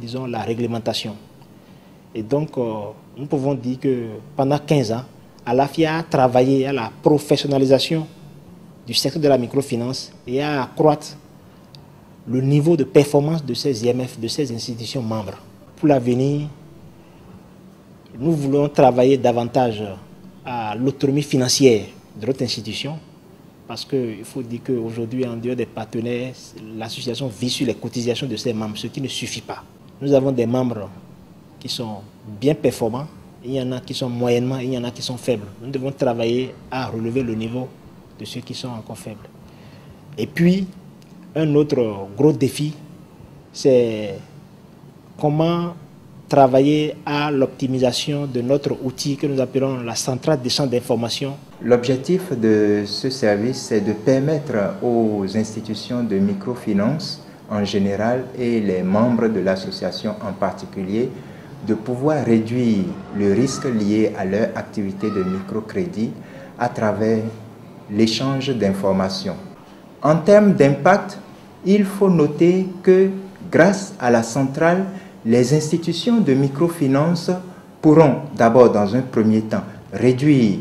disons, la réglementation. Et donc, nous pouvons dire que pendant 15 ans, Alafia a travaillé à la professionnalisation du secteur de la microfinance et à accroître le niveau de performance de ces IMF, de ces institutions membres. Pour l'avenir, nous voulons travailler davantage à l'autonomie financière de notre institution, parce qu'il faut dire qu'aujourd'hui, en dehors des partenaires, l'association vit sur les cotisations de ses membres, ce qui ne suffit pas. Nous avons des membres qui sont bien performants, il y en a qui sont moyennement, il y en a qui sont faibles. Nous devons travailler à relever le niveau de ceux qui sont encore faibles. Et puis, un autre gros défi, c'est comment travailler à l'optimisation de notre outil que nous appelons la centrale d'échange d'informations. L'objectif de ce service, c'est de permettre aux institutions de microfinance en général et les membres de l'association en particulier de pouvoir réduire le risque lié à leur activité de microcrédit à travers l'échange d'informations. En termes d'impact, il faut noter que grâce à la centrale, les institutions de microfinance pourront d'abord, dans un premier temps, réduire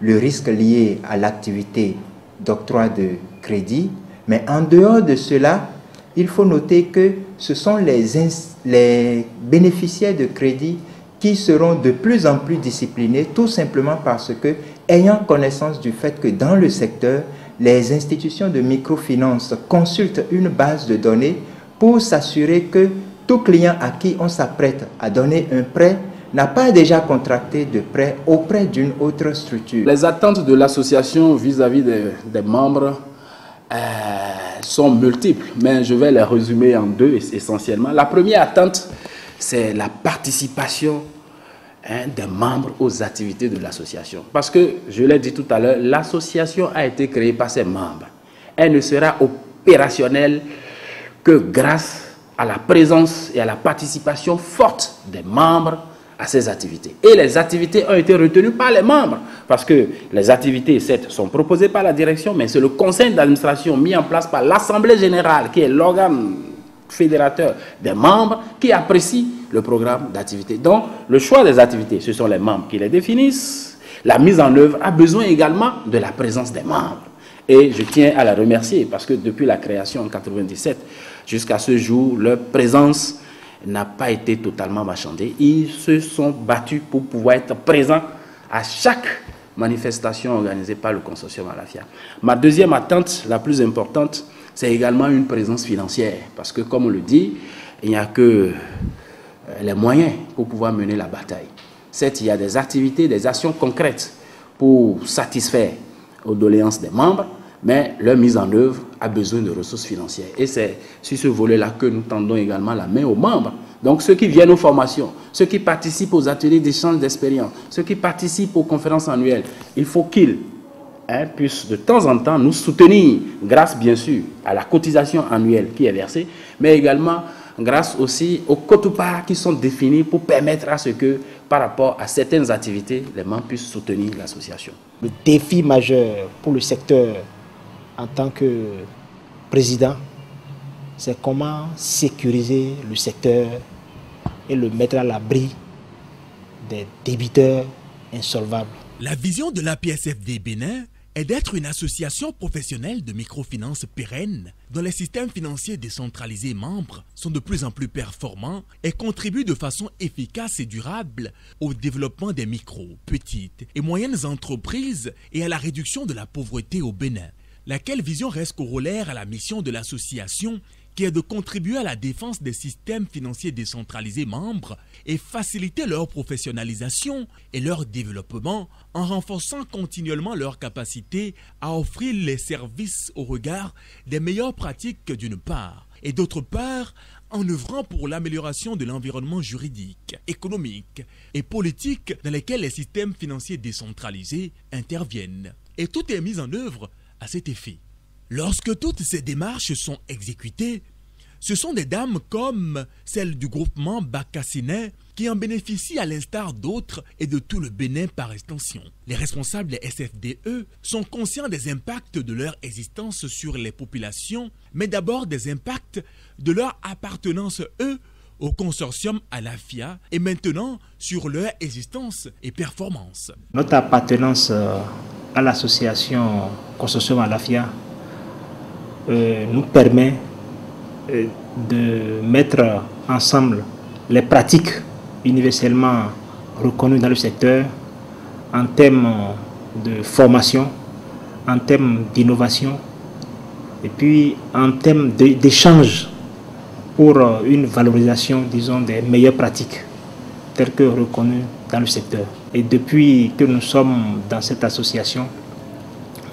le risque lié à l'activité d'octroi de crédit, mais en dehors de cela, il faut noter que ce sont les bénéficiaires de crédit qui seront de plus en plus disciplinés, tout simplement parce que, ayant connaissance du fait que dans le secteur, les institutions de microfinance consultent une base de données pour s'assurer que tout client à qui on s'apprête à donner un prêt n'a pas déjà contracté de prêt auprès d'une autre structure. Les attentes de l'association vis-à-vis des membres sont multiples, mais je vais les résumer en deux essentiellement. La première attente, c'est la participation des membres aux activités de l'association. Parce que, je l'ai dit tout à l'heure, l'association a été créée par ses membres. Elle ne sera opérationnelle que grâce à la présence et à la participation forte des membres à ces activités. Et les activités ont été retenues par les membres, parce que les activités, certes, sont proposées par la direction, mais c'est le conseil d'administration mis en place par l'Assemblée générale, qui est l'organe fédérateur des membres, qui apprécie le programme d'activité. Donc, le choix des activités, ce sont les membres qui les définissent. La mise en œuvre a besoin également de la présence des membres. Et je tiens à la remercier, parce que depuis la création en 1997, jusqu'à ce jour, leur présence n'a pas été totalement marchandée. Ils se sont battus pour pouvoir être présents à chaque manifestation organisée par le consortium Alafia. Ma deuxième attente, la plus importante, c'est également une présence financière. Parce que, comme on le dit, il n'y a que les moyens pour pouvoir mener la bataille. Certes, il y a des activités, des actions concrètes pour satisfaire aux doléances des membres, mais leur mise en œuvre a besoin de ressources financières. Et c'est sur ce volet-là que nous tendons également la main aux membres. Donc ceux qui viennent aux formations, ceux qui participent aux ateliers d'échange d'expérience, ceux qui participent aux conférences annuelles, il faut qu'ils puissent de temps en temps nous soutenir, grâce bien sûr à la cotisation annuelle qui est versée, mais également grâce aussi aux quotes-parts qui sont définis pour permettre à ce que, par rapport à certaines activités, les membres puissent soutenir l'association. Le défi majeur pour le secteur en tant que président, c'est comment sécuriser le secteur et le mettre à l'abri des débiteurs insolvables. La vision de l'APSFD Bénin est d'être une association professionnelle de microfinance pérenne dont les systèmes financiers décentralisés membres sont de plus en plus performants et contribuent de façon efficace et durable au développement des micro, petites et moyennes entreprises et à la réduction de la pauvreté au Bénin. Laquelle vision reste corollaire à la mission de l'association qui est de contribuer à la défense des systèmes financiers décentralisés membres et faciliter leur professionnalisation et leur développement en renforçant continuellement leur capacité à offrir les services au regard des meilleures pratiques d'une part et d'autre part en œuvrant pour l'amélioration de l'environnement juridique, économique et politique dans lequel les systèmes financiers décentralisés interviennent. Et tout est mis en œuvre à cet effet. Lorsque toutes ces démarches sont exécutées, ce sont des dames comme celle du groupement Bacassinais qui en bénéficient à l'instar d'autres et de tout le Bénin par extension. Les responsables des SFDE sont conscients des impacts de leur existence sur les populations, mais d'abord des impacts de leur appartenance, eux, au consortium Alafia et maintenant sur leur existence et performance. Notre appartenance à l'association consortium Alafia nous permet de mettre ensemble les pratiques universellement reconnues dans le secteur en termes de formation, en termes d'innovation et puis en termes d'échange pour une valorisation, disons, des meilleures pratiques telles que reconnues dans le secteur. Et depuis que nous sommes dans cette association,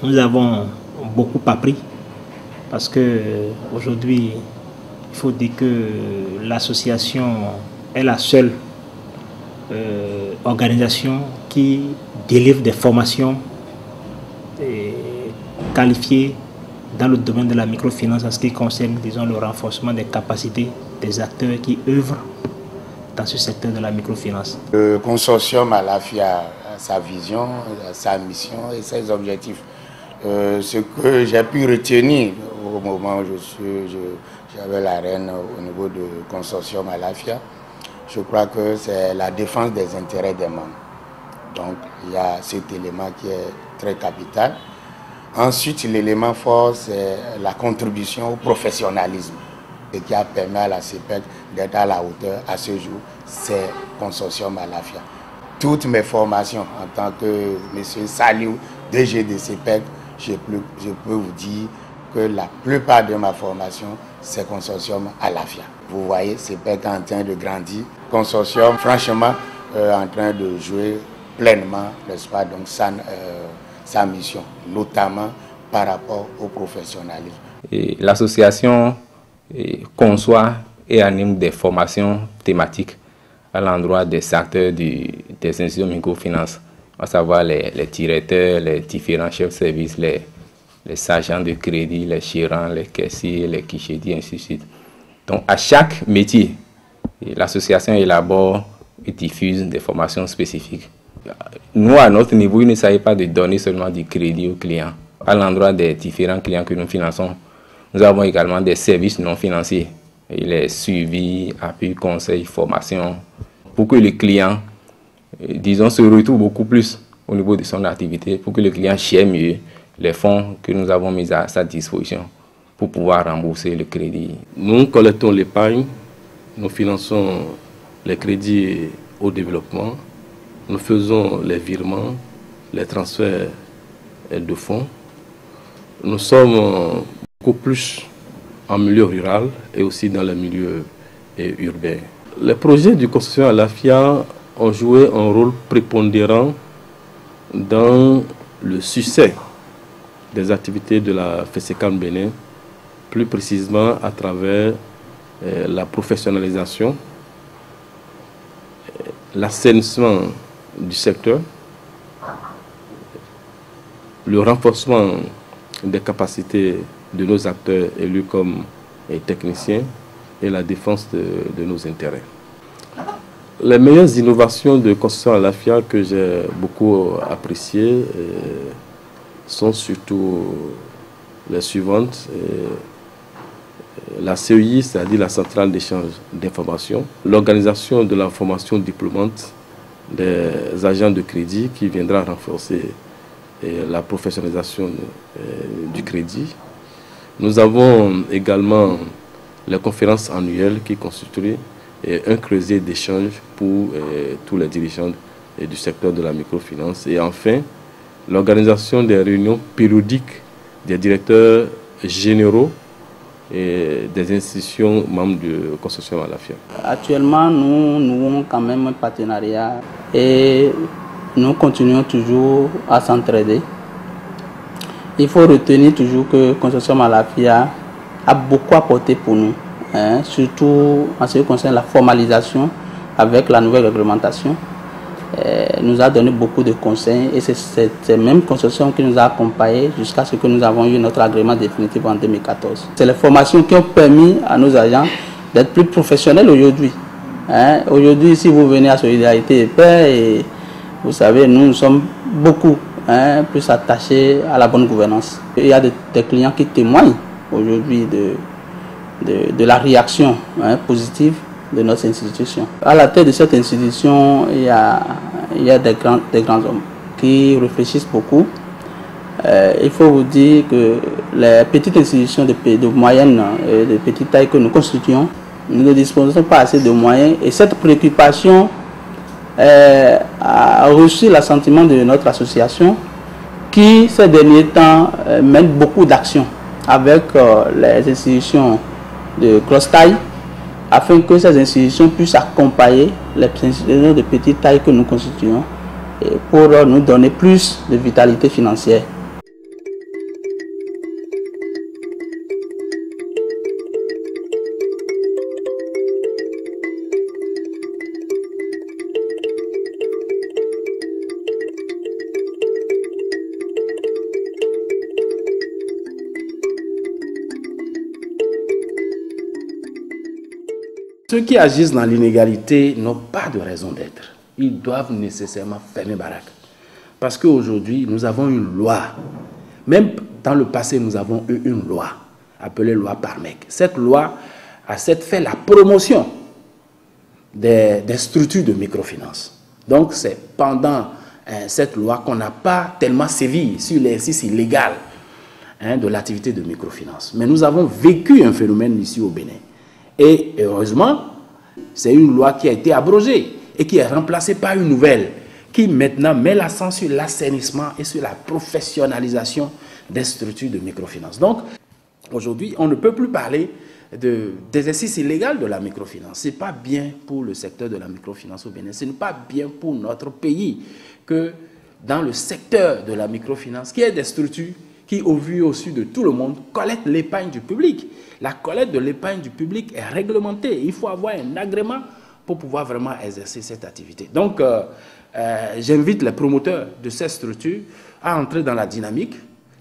nous avons beaucoup appris parce qu'aujourd'hui, il faut dire que l'association est la seule organisation qui délivre des formations qualifiées dans le domaine de la microfinance en ce qui concerne, disons, le renforcement des capacités des acteurs qui œuvrent dans ce secteur de la microfinance. Le consortium Alafia a sa vision, sa mission et ses objectifs. Ce que j'ai pu retenir au moment où j'avais la reine au niveau du consortium Alafia, je crois que c'est la défense des intérêts des membres. Donc il y a cet élément qui est très capital. Ensuite, l'élément fort, c'est la contribution au professionnalisme. Ce qui a permis à la CEPEC d'être à la hauteur à ce jour, c'est consortium Alafia. Toutes mes formations en tant que M. Saliou, DG de CEPEC, je peux vous dire que la plupart de ma formation, c'est consortium Alafia. Vous voyez, CEPEC est en train de grandir. Consortium, franchement, en train de jouer pleinement, n'est-ce pas, donc sa mission, notamment par rapport au professionnalisme. L'association conçoit et anime des formations thématiques à l'endroit des acteurs des institutions de microfinance, à savoir les directeurs, les différents chefs de service, les agents de crédit, les gérants, les caissiers, les guichetiers, ainsi de suite. Donc à chaque métier, l'association élabore et diffuse des formations spécifiques. Nous, à notre niveau, il ne s'agit pas de donner seulement du crédit aux clients. À l'endroit des différents clients que nous finançons, nous avons également des services non financiers. Les suivis, appui, conseils, formation, pour que le client, disons, se retrouve beaucoup plus au niveau de son activité, pour que le client gère mieux les fonds que nous avons mis à sa disposition pour pouvoir rembourser le crédit. Nous collectons l'épargne, nous finançons les crédits au développement, nous faisons les virements, les transferts de fonds. Nous sommes beaucoup plus en milieu rural et aussi dans le milieu urbain. Les projets du consortium Alafia ont joué un rôle prépondérant dans le succès des activités de la FESECAM Bénin, plus précisément à travers la professionnalisation, l'assainissement du secteur, le renforcement des capacités de nos acteurs élus comme techniciens et la défense de nos intérêts. Les meilleures innovations de consortium Alafia que j'ai beaucoup appréciées sont surtout les suivantes. La CEI, c'est-à-dire la centrale d'échange d'informations, l'organisation de la formation diplômante des agents de crédit qui viendra renforcer la professionnalisation du crédit. Nous avons également les conférences annuelles qui constituent un creuset d'échange pour tous les dirigeants du secteur de la microfinance. Et enfin, l'organisation des réunions périodiques des directeurs généraux et des institutions membres du consortium Alafia. Actuellement, nous nouons quand même un partenariat et nous continuons toujours à s'entraider. Il faut retenir toujours que le consortium Alafia a beaucoup apporté pour nous, surtout en ce qui concerne la formalisation avec la nouvelle réglementation. Nous a donné beaucoup de conseils et c'est ce même consortium qui nous a accompagnés jusqu'à ce que nous avons eu notre agrément définitif en 2014. C'est les formations qui ont permis à nos agents d'être plus professionnels aujourd'hui. Aujourd'hui, si vous venez à Solidarité et Paix, et vous savez, nous sommes beaucoup plus attachés à la bonne gouvernance. Il y a des clients qui témoignent aujourd'hui de la réaction positive de notre institution. À la tête de cette institution, il y a des grands hommes qui réfléchissent beaucoup. Il faut vous dire que les petites institutions de moyenne et de petite taille que nous constituons, nous ne disposons pas assez de moyens et cette préoccupation a reçu l'assentiment de notre association qui, ces derniers temps, mène beaucoup d'actions avec les institutions de grosse taille afin que ces institutions puissent accompagner les institutions de petite taille que nous constituons pour nous donner plus de vitalité financière. Ceux qui agissent dans l'inégalité n'ont pas de raison d'être. Ils doivent nécessairement fermer baraque. Parce qu'aujourd'hui, nous avons une loi. Même dans le passé, nous avons eu une loi, appelée loi Parmec. Cette loi a fait la promotion des structures de microfinance. Donc, c'est pendant cette loi qu'on n'a pas tellement sévi sur l'exercice illégal de l'activité de microfinance. Mais nous avons vécu un phénomène ici au Bénin. Et heureusement, c'est une loi qui a été abrogée et qui est remplacée par une nouvelle qui maintenant met l'accent sur l'assainissement et sur la professionnalisation des structures de microfinance. Donc, aujourd'hui, on ne peut plus parler d'exercice illégal de la microfinance. Ce n'est pas bien pour le secteur de la microfinance au Bénin. Ce n'est pas bien pour notre pays que dans le secteur de la microfinance, qu'il y ait des structures qui, au vu et au su de tout le monde, collectent l'épargne du public. La collecte de l'épargne du public est réglementée. Il faut avoir un agrément pour pouvoir vraiment exercer cette activité. Donc, j'invite les promoteurs de ces structures à entrer dans la dynamique,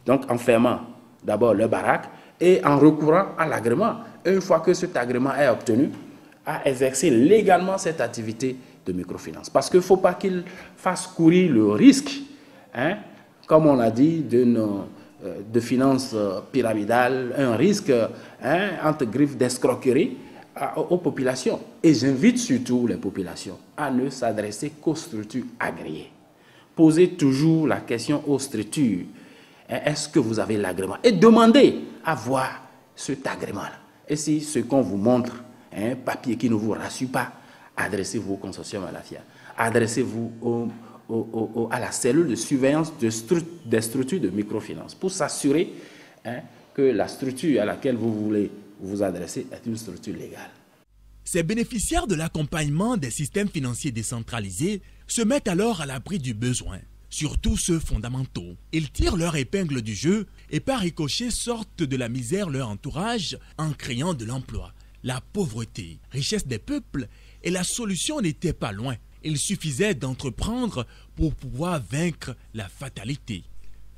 donc en fermant d'abord leur baraque et en recourant à l'agrément. Une fois que cet agrément est obtenu, à exercer légalement cette activité de microfinance. Parce qu'il ne faut pas qu'ils fassent courir le risque, comme on l'a dit, de finances pyramidales, un risque entre griffes d'escroquerie aux populations. Et j'invite surtout les populations à ne s'adresser qu'aux structures agréées. Posez toujours la question aux structures. Est-ce que vous avez l'agrément? Et demandez à voir cet agrément-là. Et si ce qu'on vous montre, un papier qui ne vous rassure pas, adressez-vous au consortium Alafia. Adressez-vous à la cellule de surveillance des structures de microfinance pour s'assurer que la structure à laquelle vous voulez vous adresser est une structure légale. Ces bénéficiaires de l'accompagnement des systèmes financiers décentralisés se mettent alors à l'abri du besoin, surtout ceux fondamentaux. Ils tirent leur épingle du jeu et par ricochet sortent de la misère leur entourage en créant de l'emploi. La pauvreté, richesse des peuples, et la solution n'était pas loin. Il suffisait d'entreprendre pour pouvoir vaincre la fatalité.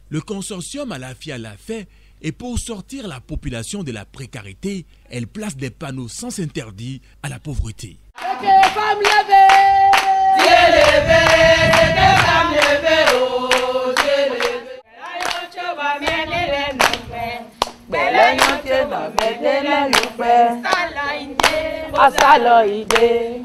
Le consortium Alafia l'a fait et pour sortir la population de la précarité, elle place des panneaux sans interdit à la pauvreté. Asalo ide,